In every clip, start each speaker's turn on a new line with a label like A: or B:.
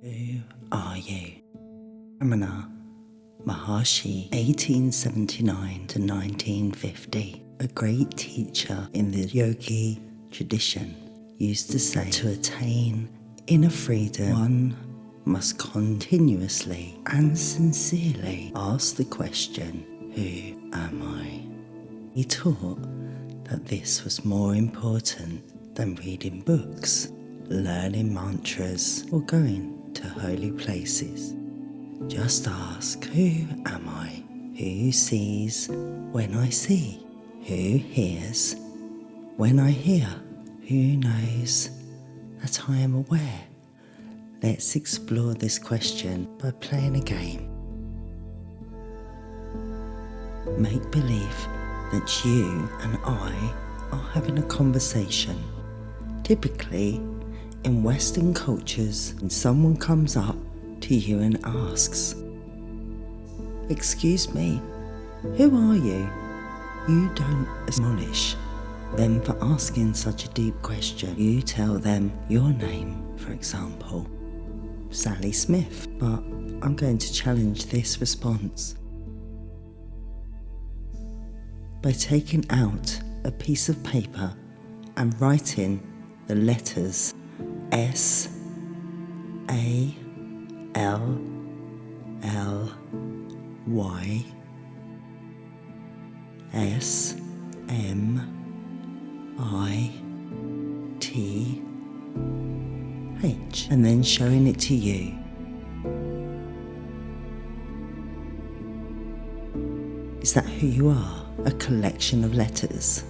A: Who are you? Ramana Maharshi, 1879 to 1950, a great teacher in the yogi tradition, used to say, to attain inner freedom, one must continuously and sincerely ask the question, who am I? He taught that this was more important than reading books, learning mantras, or going to holy places. Just ask, who am I? Who sees when I see? Who hears when I hear? Who knows that I am aware? Let's explore this question by playing a game. Make believe that you and I are having a conversation. Typically, in Western cultures, when someone comes up to you and asks, "Excuse me, who are you?" You don't admonish them for asking such a deep question. You tell them your name, for example, Sally Smith. But I'm going to challenge this response by taking out a piece of paper and writing the letters S, A, L, L, Y, S, M, I, T, H, and then showing it to you. Is that who you are? A collection of letters?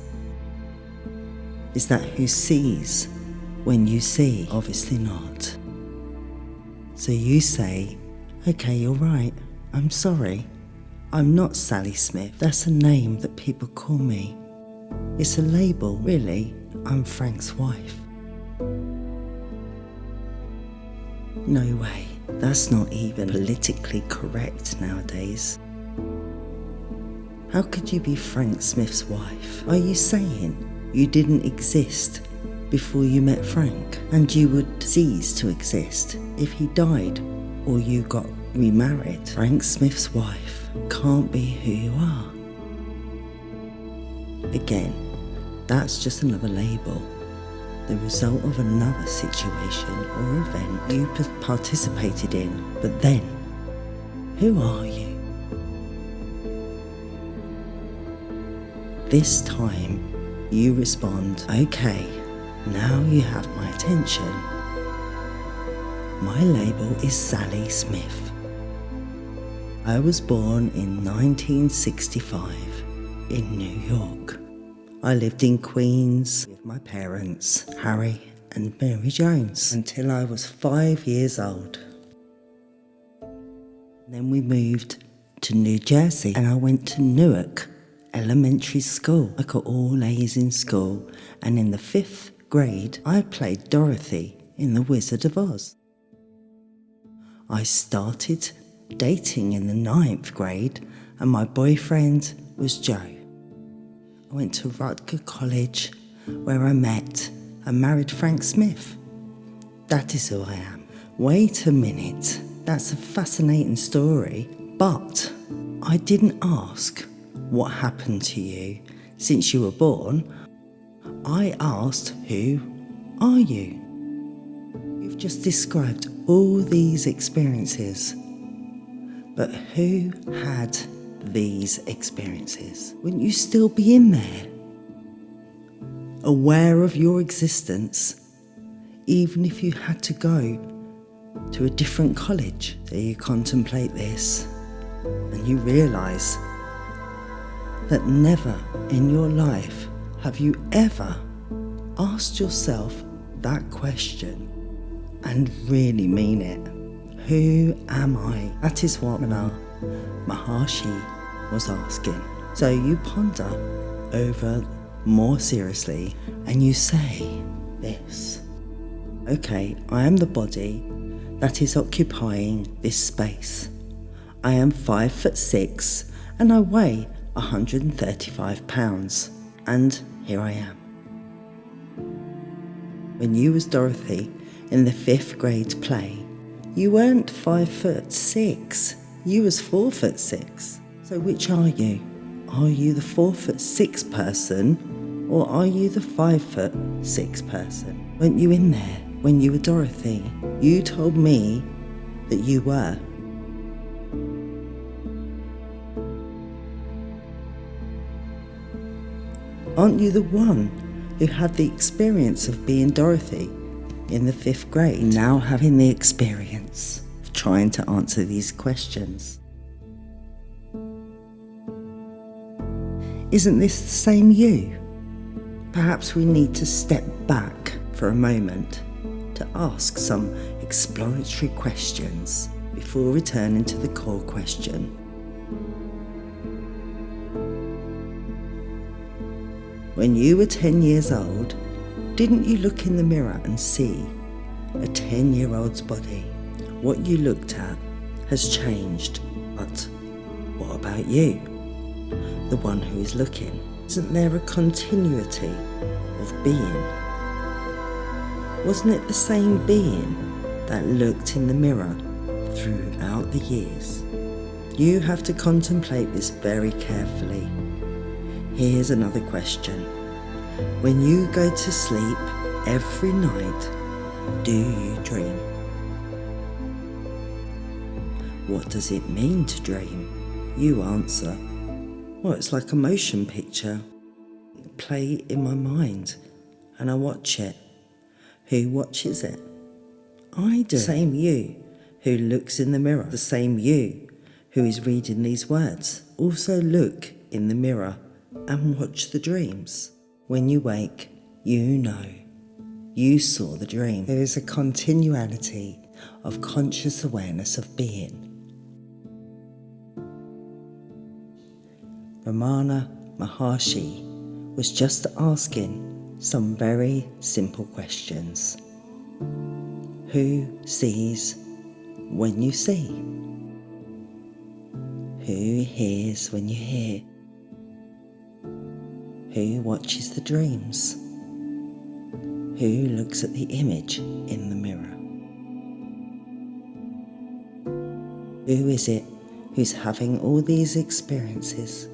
A: Is that who sees when you see? Obviously not. So you say, okay, you're right, I'm sorry. I'm not Sally Smith. That's a name that people call me. It's a label, really. I'm Frank's wife. No way. That's not even politically correct nowadays. How could you be Frank Smith's wife? Are you saying you didn't exist before you met Frank, and you would cease to exist if he died or you got remarried? Frank Smith's wife can't be who you are. Again, that's just another label, the result of another situation or event you participated in. But then, who are you? This time, you respond, okay, now you have my attention. My label is Sally Smith. I was born in 1965 in New York. I lived in Queens with my parents, Harry and Mary Jones, until I was 5 years old. Then we moved to New Jersey and I went to Newark Elementary School. I got all A's in school, and in the 5th grade, I played Dorothy in The Wizard of Oz. I started dating in the 9th grade, and my boyfriend was Joe. I went to Rutgers College, where I met and married Frank Smith. That is who I am. Wait a minute, that's a fascinating story, but I didn't ask what happened to you since you were born. I asked, who are you? You've just described all these experiences, but who had these experiences? Wouldn't you still be in there, aware of your existence, even if you had to go to a different college? So you contemplate this and you realise that never in your life have you ever asked yourself that question and really mean it. Who am I? That is what Ramana Maharshi was asking. So you ponder over more seriously and you say this. Okay, I am the body that is occupying this space. I am 5'6" and I weigh 135 pounds, and here I am. When you was Dorothy in the 5th grade play, You weren't 5'6", you was 4'6". So which are you? Are you the 4'6" person, or are you the 5'6" person? Weren't you in there when you were Dorothy? You told me that you were. Aren't you the one who had the experience of being Dorothy in the 5th grade, now having the experience of trying to answer these questions? Isn't this the same you? Perhaps we need to step back for a moment to ask some exploratory questions before returning to the core question. When you were 10 years old, didn't you look in the mirror and see a 10-year-old's body? What you looked at has changed, but what about you, the one who is looking? Isn't there a continuity of being? Wasn't it the same being that looked in the mirror throughout the years? You have to contemplate this very carefully. Here's another question. When you go to sleep every night, do you dream? What does it mean to dream? You answer, well, it's like a motion picture. Play in my mind and I watch it. Who watches it? I do. The same you who looks in the mirror, the same you who is reading these words, also look in the mirror and watch the dreams. When you wake, you know you saw the dream. There is a continuality of conscious awareness of being. Ramana Maharshi was just asking some very simple questions. Who sees when you see? Who hears when you hear? Who watches the dreams? Who looks at the image in the mirror? Who is it who's having all these experiences?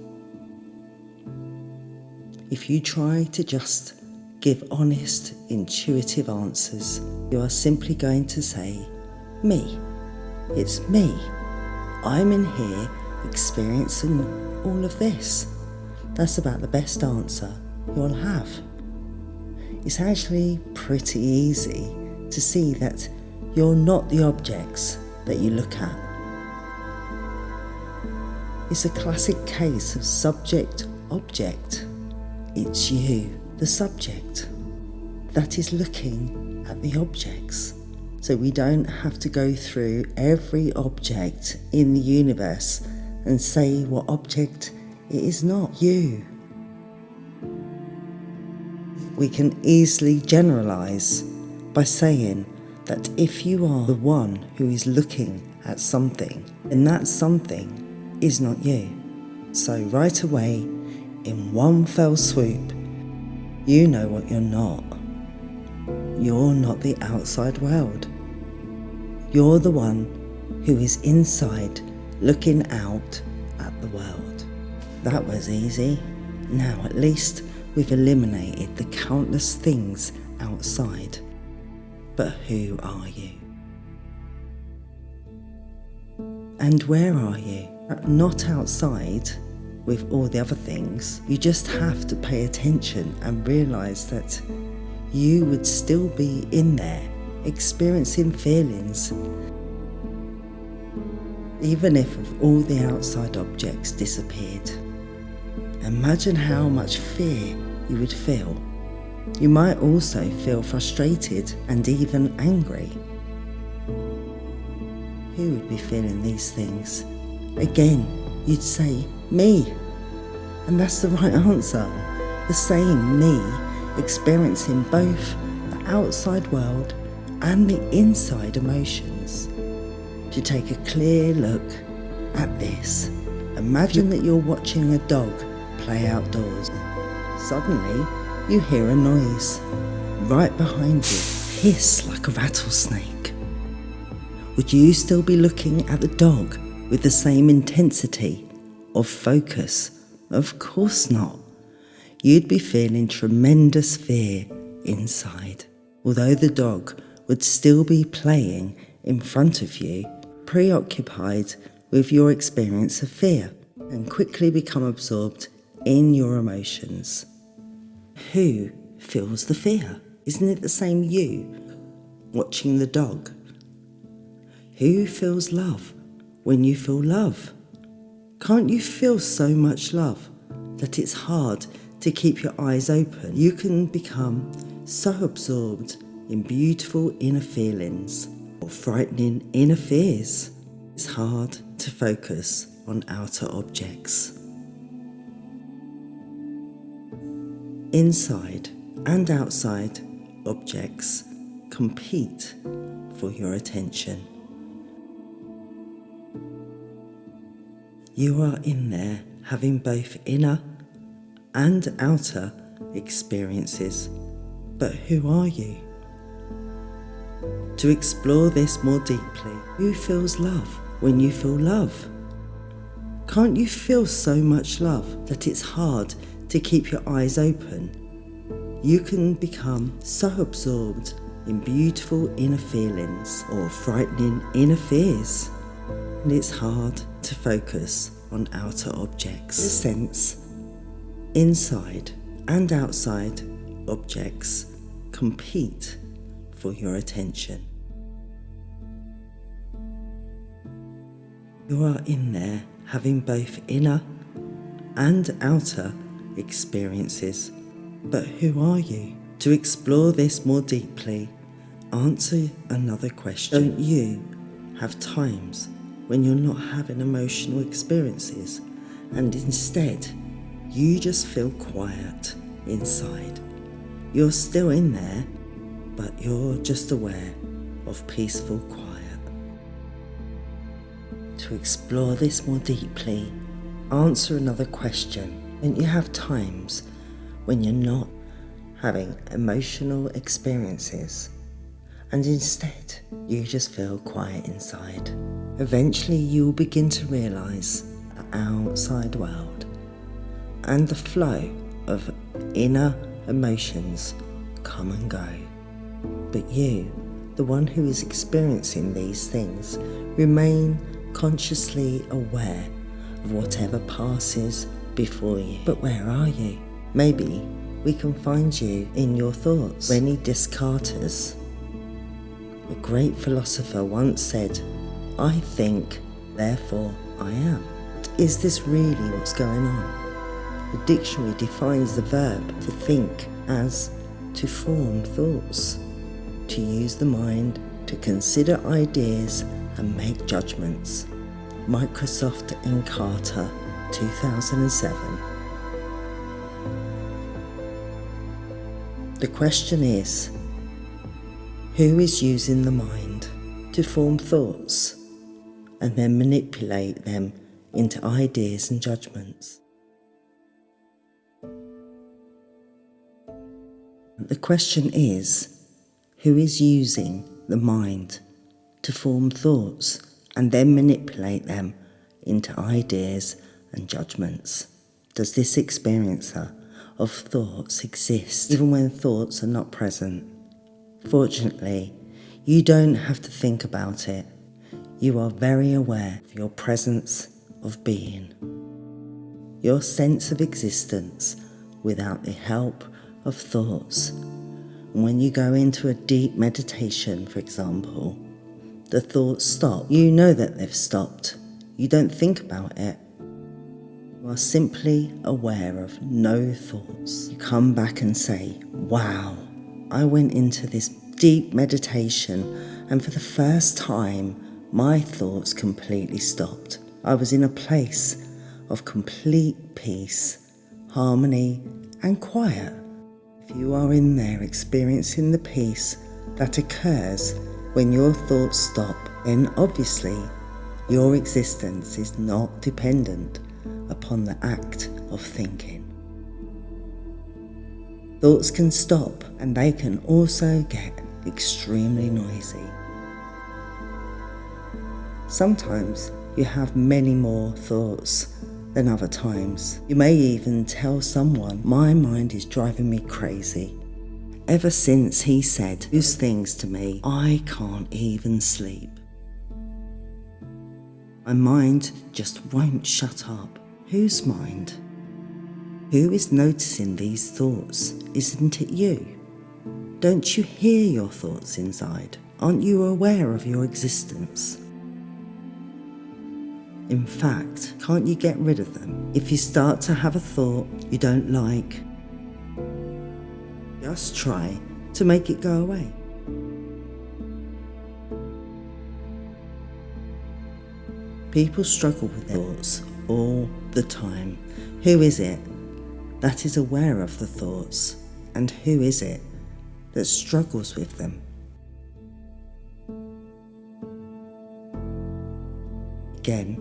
A: If you try to just give honest, intuitive answers, you are simply going to say, me. It's me. I'm in here experiencing all of this. That's about the best answer you'll have. It's actually pretty easy to see that you're not the objects that you look at. It's a classic case of subject-object. It's you, the subject, that is looking at the objects. So we don't have to go through every object in the universe and say what object it is not. You. We can easily generalize by saying that if you are the one who is looking at something, then that something is not you. So right away, in one fell swoop, you know what you're not. You're not the outside world. You're the one who is inside looking out at the world. That was easy. Now at least we've eliminated the countless things outside. But who are you? And where are you? Not outside with all the other things. You just have to pay attention and realise that you would still be in there, experiencing feelings, even if all the outside objects disappeared. Imagine how much fear you would feel. You might also feel frustrated and even angry. Who would be feeling these things? Again, you'd say, me. And that's the right answer. The same me, experiencing both the outside world and the inside emotions. To take a clear look at this, imagine that you're watching a dog play outdoors. Suddenly, you hear a noise right behind you, hiss like a rattlesnake. would you still be looking at the dog with the same intensity of focus? Of course not. You'd be feeling tremendous fear inside. Although the dog would still be playing in front of you, preoccupied with your experience of fear, and quickly become absorbed in your emotions. Who feels the fear? Isn't it the same you watching the dog? Who feels love when you feel love? Can't you feel so much love that it's hard to keep your eyes open? You can become so absorbed in beautiful inner feelings or frightening inner fears. It's hard to focus on outer objects. Inside and outside objects compete for your attention. You are in there having both inner and outer experiences, but who are you? To explore this more deeply, who feels love when you feel love? Can't you feel so much love that it's hard to keep your eyes open? You can become so absorbed in beautiful inner feelings or frightening inner fears, and it's hard to focus on outer objects. In a sense, inside and outside objects compete for your attention. You are in there having both inner and outer experiences, but who are you? To explore this more deeply, answer another question. Don't you have times when you're not having emotional experiences and instead you just feel quiet inside? You're still in there, but you're just aware of peaceful quiet. To explore this more deeply, answer another question. Don't you have times when you're not having emotional experiences and instead you just feel quiet inside? Eventually you will begin to realise the outside world and the flow of inner emotions come and go. But you, the one who is experiencing these things, remain consciously aware of whatever passes before you. But where are you? Maybe we can find you in your thoughts. Rene Descartes, a great philosopher, once said, "I think, therefore I am." Is this really what's going on? The dictionary defines the verb to think as to form thoughts, to use the mind, to consider ideas and make judgments. Microsoft and Carter, 2007. The question is, who is using the mind to form thoughts and then manipulate them into ideas and judgments? The question is, who is using the mind to form thoughts and then manipulate them into ideas and judgments? Does this experiencer of thoughts exist even when thoughts are not present? Fortunately, you don't have to think about it. You are very aware of your presence of being, your sense of existence without the help of thoughts. And when you go into a deep meditation, for example, the thoughts stop. You know that they've stopped. You don't think about it. You are simply aware of no thoughts. You come back and say, wow, I went into this deep meditation and for the first time, my thoughts completely stopped. I was in a place of complete peace, harmony and quiet. If you are in there experiencing the peace that occurs when your thoughts stop, then obviously your existence is not dependent upon the act of thinking. Thoughts can stop and they can also get extremely noisy. Sometimes you have many more thoughts than other times. You may even tell someone, "My mind is driving me crazy." Ever since he said those things to me, I can't even sleep. My mind just won't shut up. Whose mind? Who is noticing these thoughts? Isn't it you? Don't you hear your thoughts inside? Aren't you aware of your existence? In fact, can't you get rid of them? If you start to have a thought you don't like, just try to make it go away. People struggle with thoughts all the time. Who is it that is aware of the thoughts, and who is it that struggles with them? Again,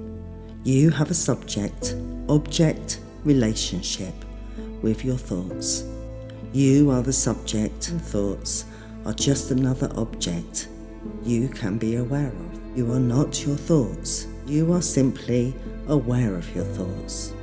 A: you have a subject-object relationship with your thoughts. You are the subject, and thoughts are just another object you can be aware of. You are not your thoughts. You are simply aware of your thoughts.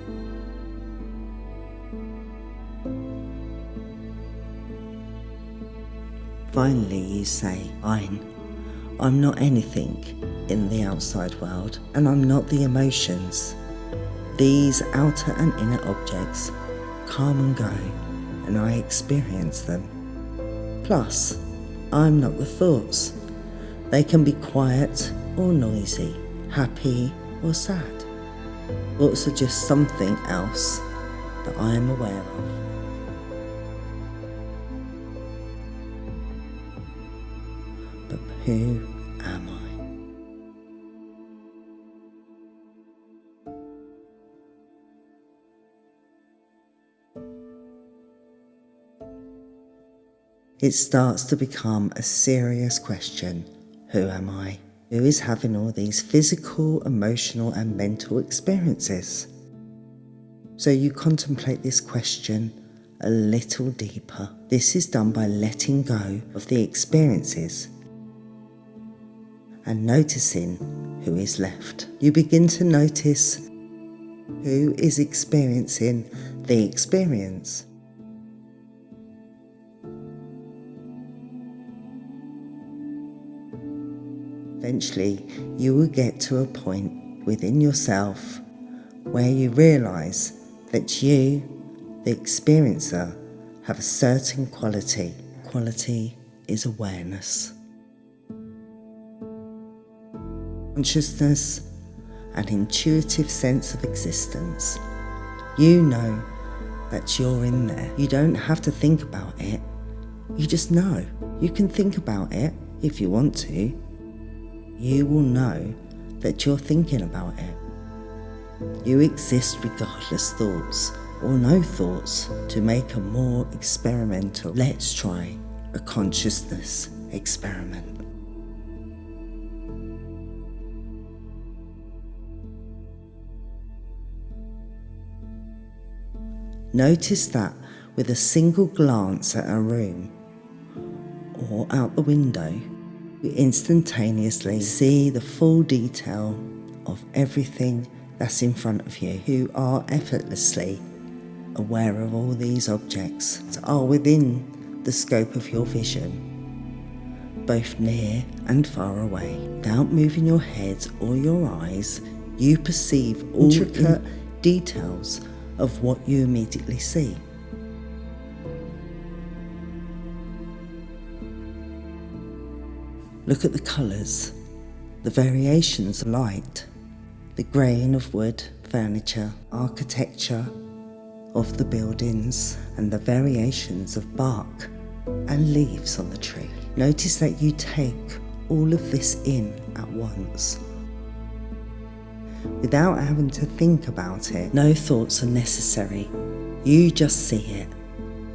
A: Finally, you say, I'm not anything in the outside world, and I'm not the emotions. These outer and inner objects come and go, and I experience them. Plus, I'm not the thoughts. They can be quiet or noisy, happy or sad. Thoughts are just something else that I am aware of. But who am I? It starts to become a serious question. Who am I? Who is having all these physical, emotional and mental experiences? So you contemplate this question a little deeper. This is done by letting go of the experiences and noticing who is left. You begin to notice who is experiencing the experience. Eventually, you will get to a point within yourself where you realise that you, the experiencer, have a certain quality. Quality is awareness. Consciousness, an intuitive sense of existence. You know that you're in there. You don't have to think about it. You just know. You can think about it if you want to. You will know that you're thinking about it. You exist regardless thoughts or no thoughts. To make a more experimental, let's try a consciousness experiment. Notice that with a single glance at a room or out the window, you instantaneously see the full detail of everything that's in front of you. You are effortlessly aware of all these objects that are within the scope of your vision, both near and far away. Without moving your head or your eyes, you perceive all intricate details of what you immediately see. Look at the colours, the variations of light, the grain of wood, furniture, architecture of the buildings, and the variations of bark and leaves on the tree. Notice that you take all of this in at once, without having to think about it. No thoughts are necessary. You just see it.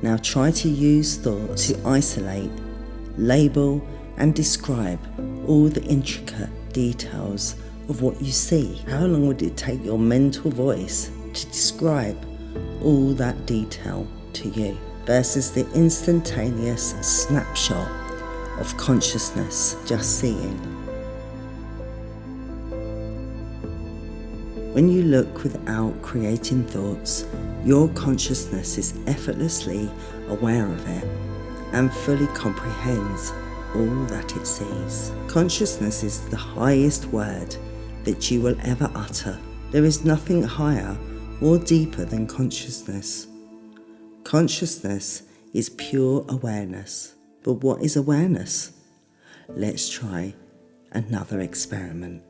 A: Now try to use thoughts to isolate, label, and describe all the intricate details of what you see. How long would it take your mental voice to describe all that detail to you versus the instantaneous snapshot of consciousness just seeing? When you look without creating thoughts, your consciousness is effortlessly aware of it and fully comprehends all that it sees. Consciousness is the highest word that you will ever utter. There is nothing higher or deeper than consciousness. Consciousness is pure awareness. But what is awareness? Let's try another experiment.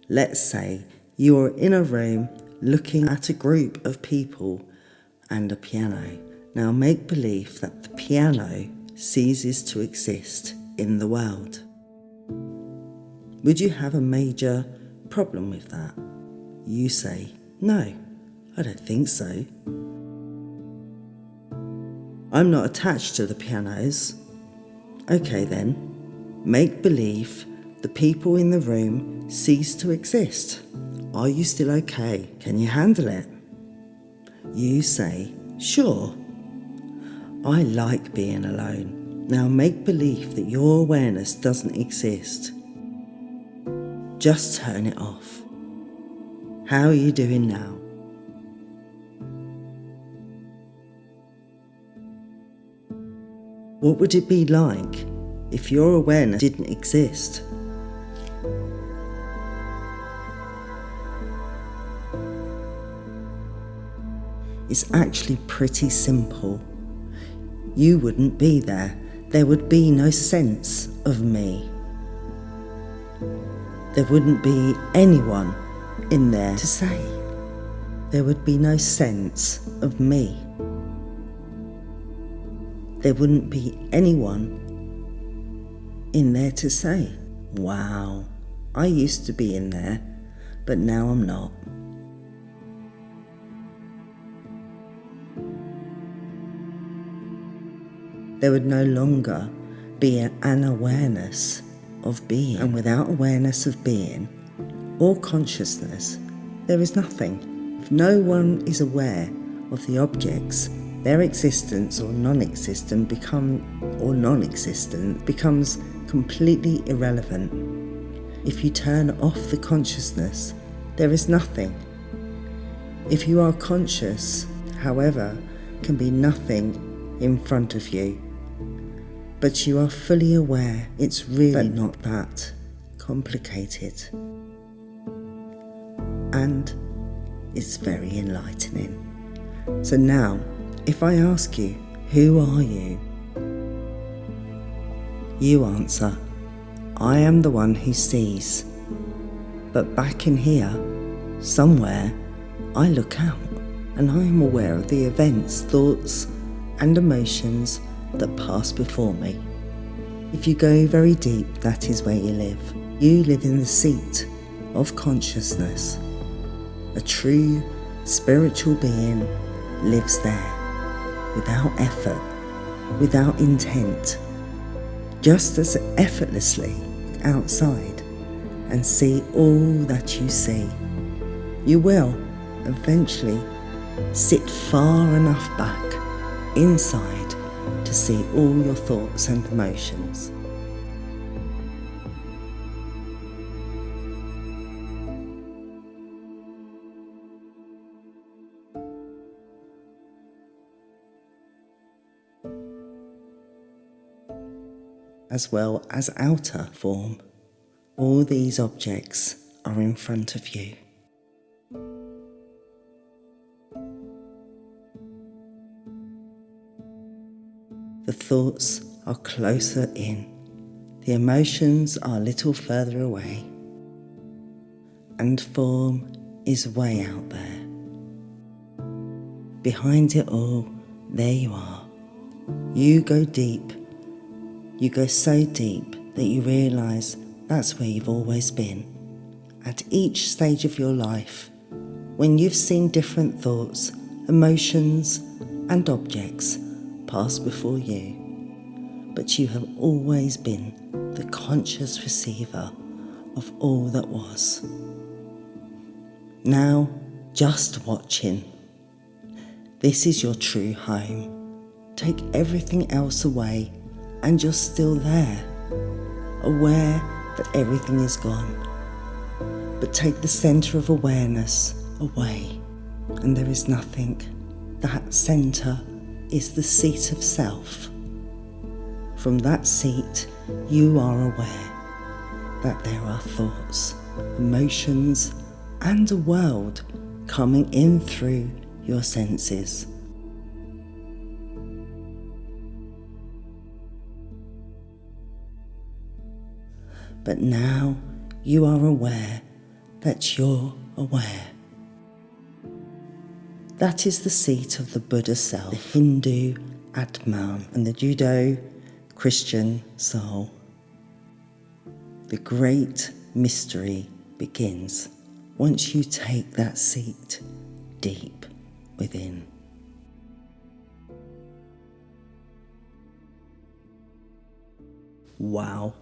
A: Let's say you are in a room looking at a group of people and a piano. Now make believe that the piano ceases to exist in the world. Would you have a major problem with that? You say, no, I don't think so. I'm not attached to the pianos. Okay then, make believe the people in the room cease to exist. Are you still okay? Can you handle it? You say, sure. I like being alone. Now make believe that your awareness doesn't exist. Just turn it off. How are you doing now? What would it be like if your awareness didn't exist? It's actually pretty simple. You wouldn't be there. There would be no sense of me. There wouldn't be anyone in there to say. There would be no sense of me. There wouldn't be anyone in there to say, wow, I used to be in there, but now I'm not. There would no longer be an awareness of being. And without awareness of being or consciousness, there is nothing. If no one is aware of the objects, their existence or non-existent becomes completely irrelevant. If you turn off the consciousness, there is nothing. If you are conscious, however, can be nothing in front of you. But you are fully aware it's really not that complicated. And it's very enlightening. So now, if I ask you, who are you? You answer, I am the one who sees. But back in here, somewhere, I look out and I am aware of the events, thoughts and emotions that pass before me. If you go very deep, that is where you live. You live in the seat of consciousness. A true spiritual being lives there, without effort, without intent, just as effortlessly outside, and see all that you see. You will eventually sit far enough back inside to see all your thoughts and emotions. As well as outer form, all these objects are in front of you. The thoughts are closer in, the emotions are a little further away, and form is way out there. Behind it all, there you are. You go deep. You go so deep that you realise that's where you've always been. At each stage of your life, when you've seen different thoughts, emotions and objects pass before you, but you have always been the conscious receiver of all that was. Now, just watching. This is your true home. Take everything else away and you're still there, aware that everything is gone. But take the centre of awareness away, and there is nothing. That centre is the seat of self. From that seat, you are aware that there are thoughts, emotions, and a world coming in through your senses. But now you are aware that you're aware. That is the seat of the Buddha self, the Hindu Atman, and the Judeo-Christian soul. The great mystery begins once you take that seat deep within. Wow.